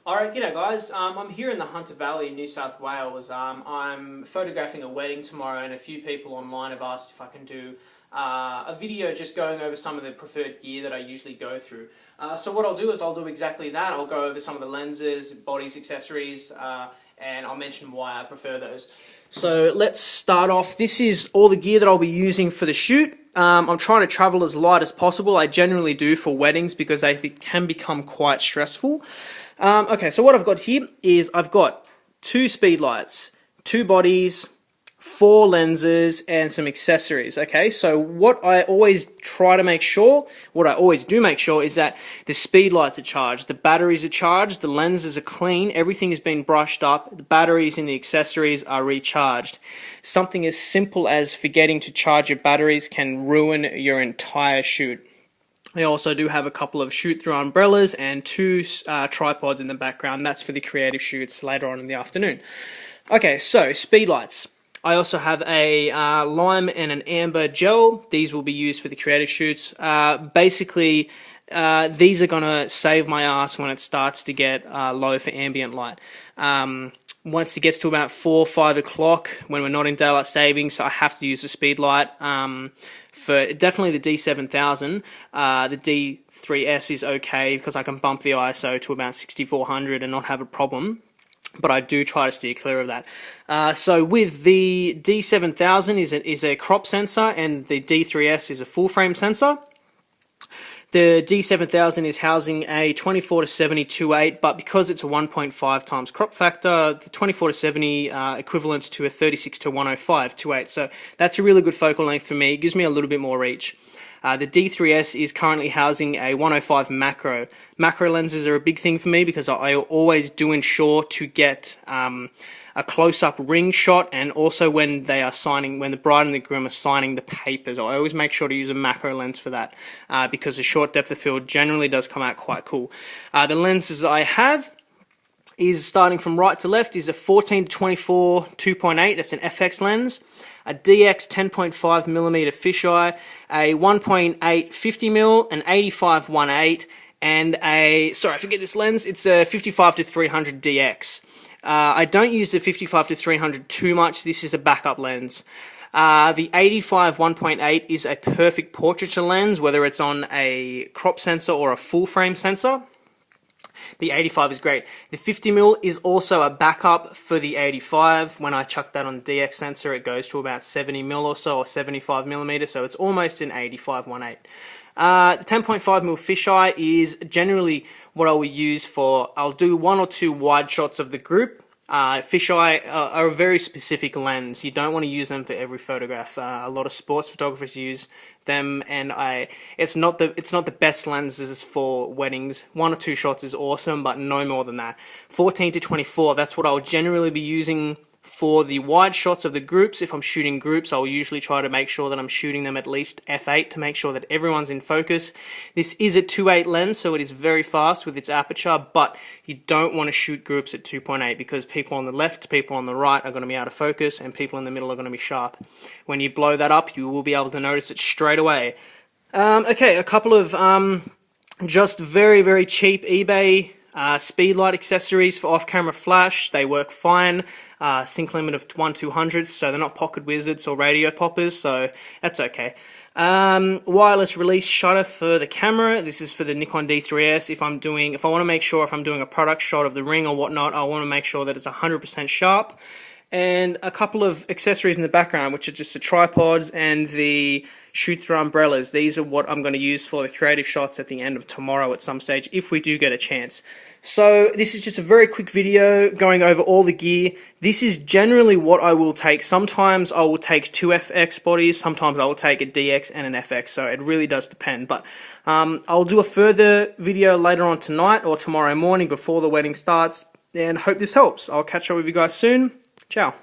Alright, g'day guys. I'm here in the Hunter Valley, New South Wales. I'm photographing a wedding tomorrow, and a few people online have asked if I can do a video just going over some of the preferred gear that I usually go through. So what I'll do is I'll do exactly that. I'll go over some of the lenses, bodies, accessories, and I'll mention why I prefer those. So let's start off. This is all the gear that I'll be using for the shoot. I'm trying to travel as light as possible. I generally do for weddings because they can become quite stressful. Okay, so what I've got here is I've got 2 speed lights, 2 bodies, 4 lenses, and some accessories. Okay, so what I always do make sure is that the speed lights are charged, the batteries are charged, the lenses are clean, everything has been brushed up, the batteries and the accessories are recharged. Something as simple as forgetting to charge your batteries can ruin your entire shoot. I also do have a couple of shoot-through umbrellas and 2 tripods in the background. That's for the creative shoots later on in the afternoon. Okay, so speed lights. I also have a lime and an amber gel. These will be used for the creative shoots. Basically, these are going to save my ass when it starts to get low for ambient light. Once it gets to about 4 or 5 o'clock, when we're not in daylight savings, I have to use the speed light. For definitely the D7000, the D3S is okay because I can bump the ISO to about 6400 and not have a problem. But I do try to steer clear of that. So with the D7000 is a crop sensor, and the D3S is a full frame sensor. The D7000 is housing a 24-70 2.8, but because it's a 1.5 times crop factor, the 24-70 equivalents to a 36-105 2.8. So that's a really good focal length for me. It gives me a little bit more reach. The D3S is currently housing a 105 macro. Macro lenses are a big thing for me because I always do ensure to get a close-up ring shot, and also when they are signing, when the bride and the groom are signing the papers, I always make sure to use a macro lens for that because the short depth of field generally does come out quite cool. The lenses I have is, starting from right to left, is a 14-24 2.8, that's an FX lens, a DX 10.5mm fisheye, a 1.8 50mm, an 85 1.8, and a, sorry I forget this lens, it's a 55-300 DX. I don't use the 55-300 too much. This is a backup lens. The 85 1.8 is a perfect portraiture lens, whether it's on a crop sensor or a full frame sensor. The 85 is great. The 50mm is also a backup for the 85. When I chuck that on the DX sensor, it goes to about 70mm or so, or 75mm, so it's almost an 85 1.8. The 10.5mm fisheye is generally what I will use for, I'll do 1 or 2 wide shots of the group. Fisheye are a very specific lens. You don't want to use them for every photograph. A lot of sports photographers use them, and it's not the best lenses for weddings. 1 or 2 shots is awesome, but no more than that. 14-24, that's what I'll generally be using for the wide shots of the groups. If I'm shooting groups, I'll usually try to make sure that I'm shooting them at least f8 to make sure that everyone's in focus. This is a 2.8 lens, so it is very fast with its aperture, but you don't want to shoot groups at 2.8 because people on the left, people on the right are going to be out of focus, and people in the middle are going to be sharp. When you blow that up, you will be able to notice it straight away. Okay, a couple of just very, very cheap eBay speed light accessories for off-camera flash. They work fine. Sync limit of 1/200, so they're not pocket wizards or radio poppers, so that's okay. Wireless release shutter for the camera. This is for the Nikon D3S. If I want to make sure if I'm doing a product shot of the ring or whatnot, I want to make sure that it's 100% sharp. And a couple of accessories in the background, which are just the tripods and the shoot-through umbrellas. These are what I'm going to use for the creative shots at the end of tomorrow at some stage, if we do get a chance. So this is just a very quick video going over all the gear. This is generally what I will take. Sometimes I will take 2 FX bodies, sometimes I will take a DX and an FX, so it really does depend. But I'll do a further video later on tonight or tomorrow morning before the wedding starts, and hope this helps. I'll catch up with you guys soon. Ciao.